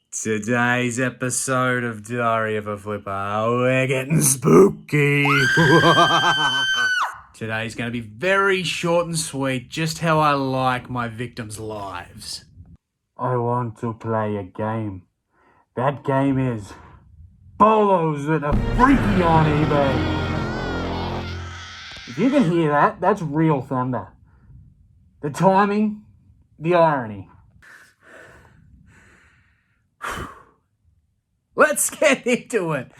Today's episode of Diary of a Flipper, we're getting spooky. Today's going to be very short and sweet, just how I like my victims' lives. I want to play a game. That game is BoLo's with a freaky on eBay. If you can hear that, that's real thunder. The timing, the irony. Let's get into it.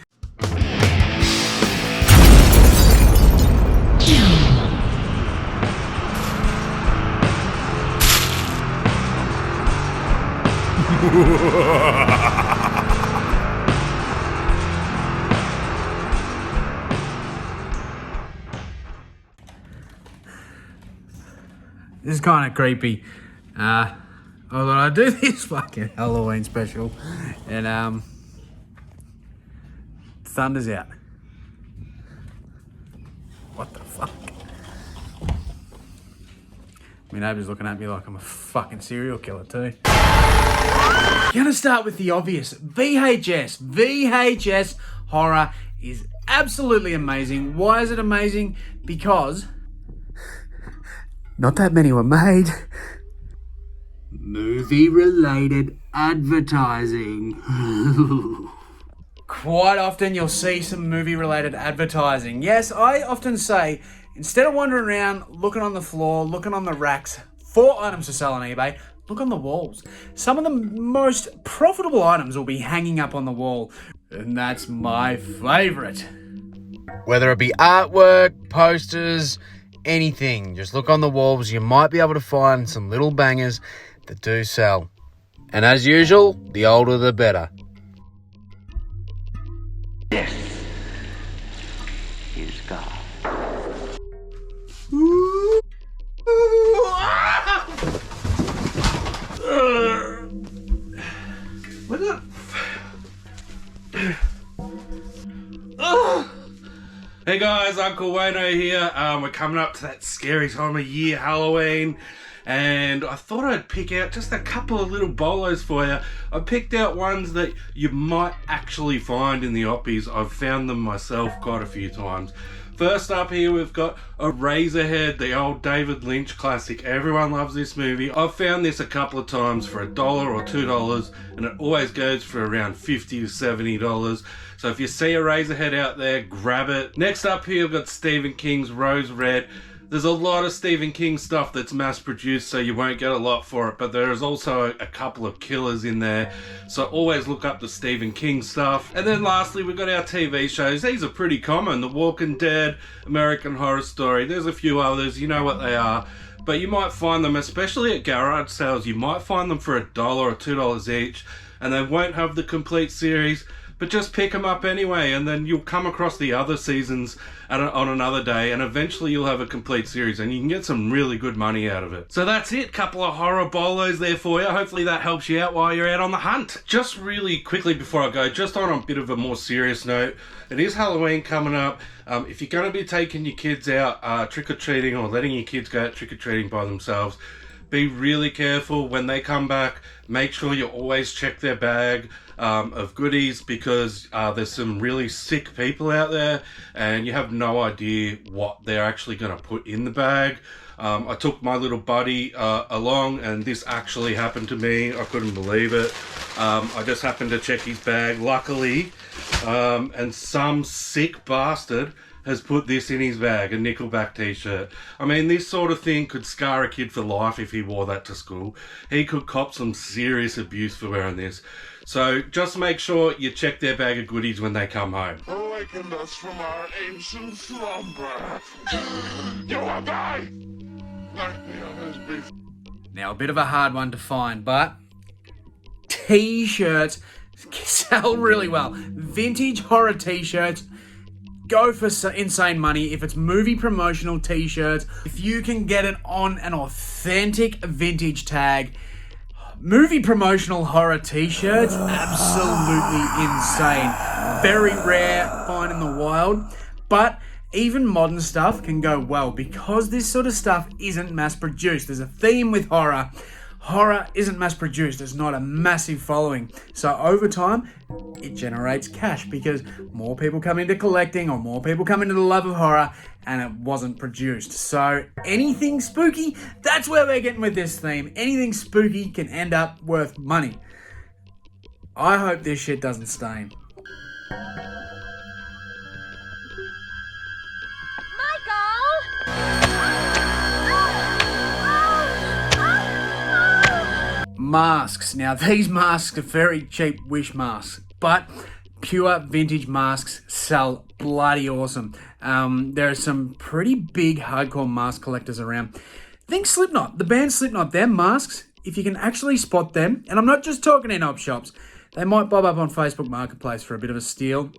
This is kind of creepy. Although I do this fucking Halloween special, and thunder's out. What the fuck? My neighbour's looking at me like I'm a fucking serial killer too. Gonna start with the obvious. VHS. VHS horror is absolutely amazing. Why is it amazing? Because not that many were made. Movie-related advertising. Quite often you'll see some movie-related advertising. Yes, I often say, instead of wandering around, looking on the floor, looking on the racks for items to sell on eBay, look on the walls. Some of the most profitable items will be hanging up on the wall, and that's my favourite. Whether it be artwork, posters, anything, just look on the walls. You might be able to find some little bangers that do sell. And as usual, the older the better. This is God. What the? Hey guys, Uncle Wayno here. We're coming up to that scary time of year, Halloween, and I thought I'd pick out just a couple of little bolos for you. I picked out ones that you might actually find in the oppies. I've found them myself quite a few times. First up here, we've got a Razorhead, the old David Lynch classic. Everyone loves this movie. I've found this a couple of times for $1 or $2, and it always goes for around $50 to $70. So if you see a Razorhead out there, grab it. Next up here, we've got Stephen King's Rose Red. There's a lot of Stephen King stuff that's mass-produced, so you won't get a lot for it, but there is also a couple of killers in there, so always look up the Stephen King stuff. And then lastly, we've got our TV shows. These are pretty common. The Walking Dead, American Horror Story. There's a few others, you know what they are. But you might find them, especially at garage sales, you might find them for $1 or $2 each, and they won't have the complete series. But just pick them up anyway, and then you'll come across the other seasons on another day, and eventually you'll have a complete series, and you can get some really good money out of it. So that's it, couple of horror bolos there for you. Hopefully that helps you out while you're out on the hunt. Just really quickly before I go, just on a bit of a more serious note, it is Halloween coming up. If you're going to be taking your kids out trick-or-treating or letting your kids go out trick-or-treating by themselves, be really careful when they come back. Make sure you always check their bag of goodies, because there's some really sick people out there and you have no idea what they're actually going to put in the bag. I took my little buddy along, and this actually happened to me. I couldn't believe it. I just happened to check his bag, luckily, and some sick bastard has put this in his bag, a Nickelback t-shirt. I mean, this sort of thing could scar a kid for life if he wore that to school. He could cop some serious abuse for wearing this. So just make sure you check their bag of goodies when they come home. Awakened us from our ancient slumber. You will die like the others before. Now, a bit of a hard one to find, but t-shirts sell really well. Vintage horror t-shirts go for insane money. If it's movie promotional t-shirts, if you can get it on an authentic vintage tag, movie promotional horror t-shirts, absolutely insane. Very rare, find in the wild, but even modern stuff can go well because this sort of stuff isn't mass produced. There's a theme with horror. Horror isn't mass produced, it's not a massive following. So over time, it generates cash because more people come into collecting or more people come into the love of horror and it wasn't produced. So anything spooky, that's where we're getting with this theme. Anything spooky can end up worth money. I hope this shit doesn't stain. Masks. Now these masks are very cheap wish masks, but pure vintage masks sell bloody awesome. There are some pretty big hardcore mask collectors around. Think Slipknot, the band Slipknot, their masks, if you can actually spot them, and I'm not just talking in op shops, they might bob up on Facebook Marketplace for a bit of a steal.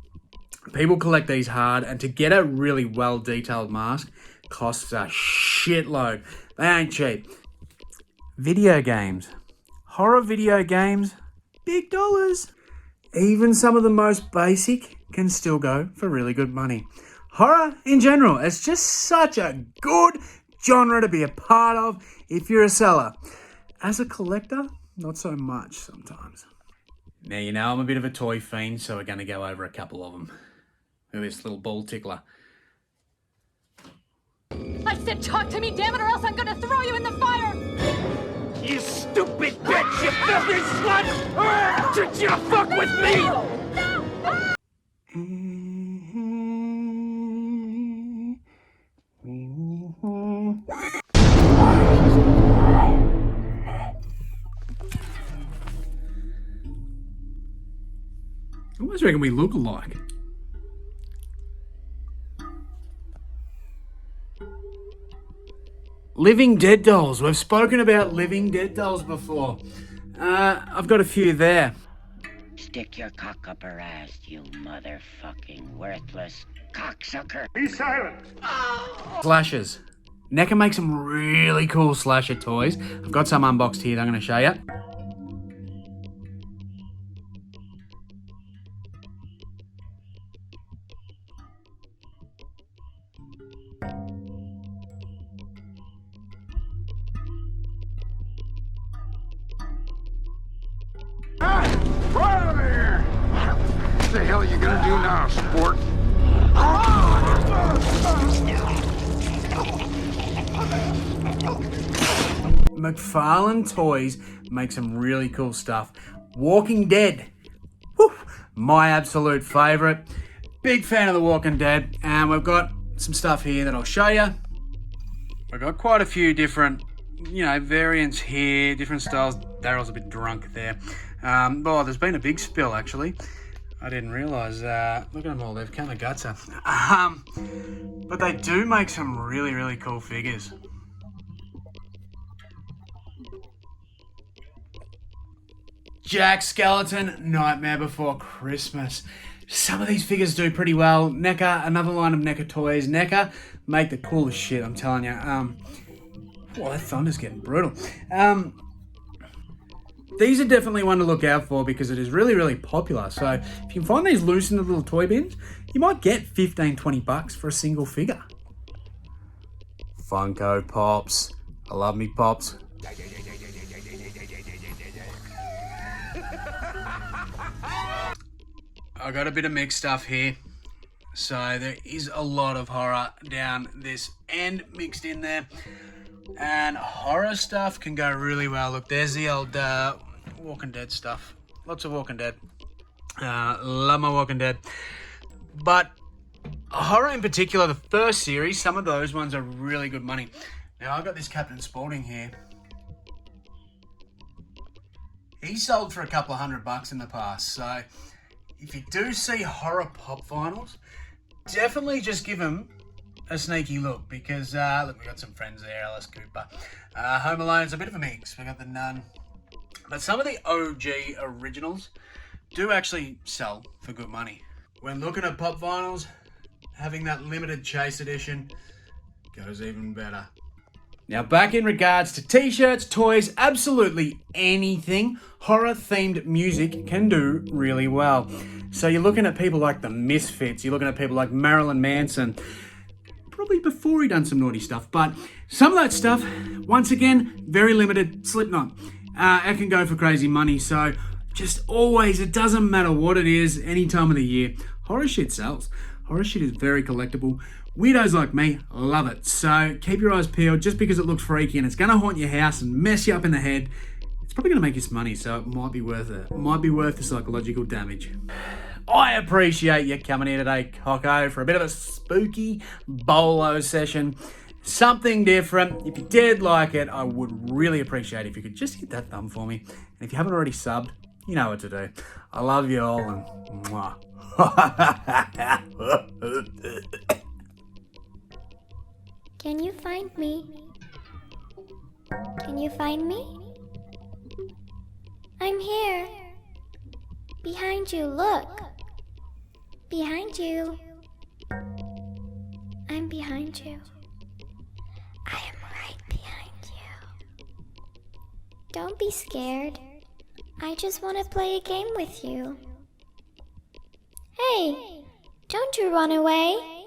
People collect these hard, and to get a really well detailed mask costs a shitload. They ain't cheap. Video games. Horror video games, big dollars. Even some of the most basic can still go for really good money. Horror in general, it's just such a good genre to be a part of if you're a seller. As a collector, not so much sometimes. Now you know I'm a bit of a toy fiend, so we're going to go over a couple of them. Look at this little ball tickler. I said talk to me, damn it, or else I'm gonna throw you in the fire! You stupid bitch, you filthy slut! Did you fuck with me? I always reckon we look alike. Living Dead dolls. We've spoken about Living Dead dolls before. I've got a few there. Stick your cock up her ass, you motherfucking worthless cocksucker. Be silent! Slashers. NECA makes some really cool slasher toys. I've got some unboxed here that I'm going to show you. Right over here! What the hell are you gonna do now, sport? McFarlane Toys make some really cool stuff. Walking Dead. Whew, my absolute favourite. Big fan of The Walking Dead. And we've got some stuff here that I'll show you. We've got quite a few different, variants here, different styles. Daryl's a bit drunk there. There's been a big spill actually. I didn't realise. Look at them all, they've come a gutser. But they do make some really, really cool figures. Jack Skeleton, Nightmare Before Christmas. Some of these figures do pretty well. NECA, another line of NECA toys. NECA make the coolest shit, I'm telling you. That thunder's getting brutal. These are definitely one to look out for because it is really, really popular. So if you can find these loose in the little toy bins, you might get 15, 20 bucks for a single figure. Funko Pops. I love me Pops. I got a bit of mixed stuff here. So there is a lot of horror down this end mixed in there. And horror stuff can go really well. Look, there's the old Walking Dead stuff. Lots of Walking Dead. Love my Walking Dead. But horror in particular, the first series, some of those ones are really good money. Now, I've got this Captain Spaulding here. He sold for a couple of $100 in the past. So if you do see horror pop vinyls, definitely just give them a sneaky look because look, we've got some friends there. Alice Cooper. Home Alone's a bit of a mix. We got the Nun, but some of the OG originals do actually sell for good money. When looking at pop vinyls, having that limited chase edition goes even better. Now back in regards to t-shirts, toys, absolutely anything horror themed music can do really well. So you're looking at people like the Misfits, you're looking at people like Marilyn Manson, probably before he done some naughty stuff, but some of that stuff, once again, very limited. Slipknot. it can go for crazy money. So just always, it doesn't matter what it is, any time of the year, horror shit sells. Horror shit is very collectible. Weirdos like me love it. So keep your eyes peeled. Just because it looks freaky and it's going to haunt your house and mess you up in the head, it's probably going to make you some money, so it might be worth it. It might be worth the psychological damage. I appreciate you coming here today, Cocko, for a bit of a spooky BoLo session. Something different. If you did like it, I would really appreciate it if you could just hit that thumb for me. And if you haven't already subbed, you know what to do. I love you all, and mwah. Can you find me? Can you find me? I'm here. Behind you, look. Behind you. I'm behind you. I am right behind you. Don't be scared. I just want to play a game with you. Hey, don't you run away.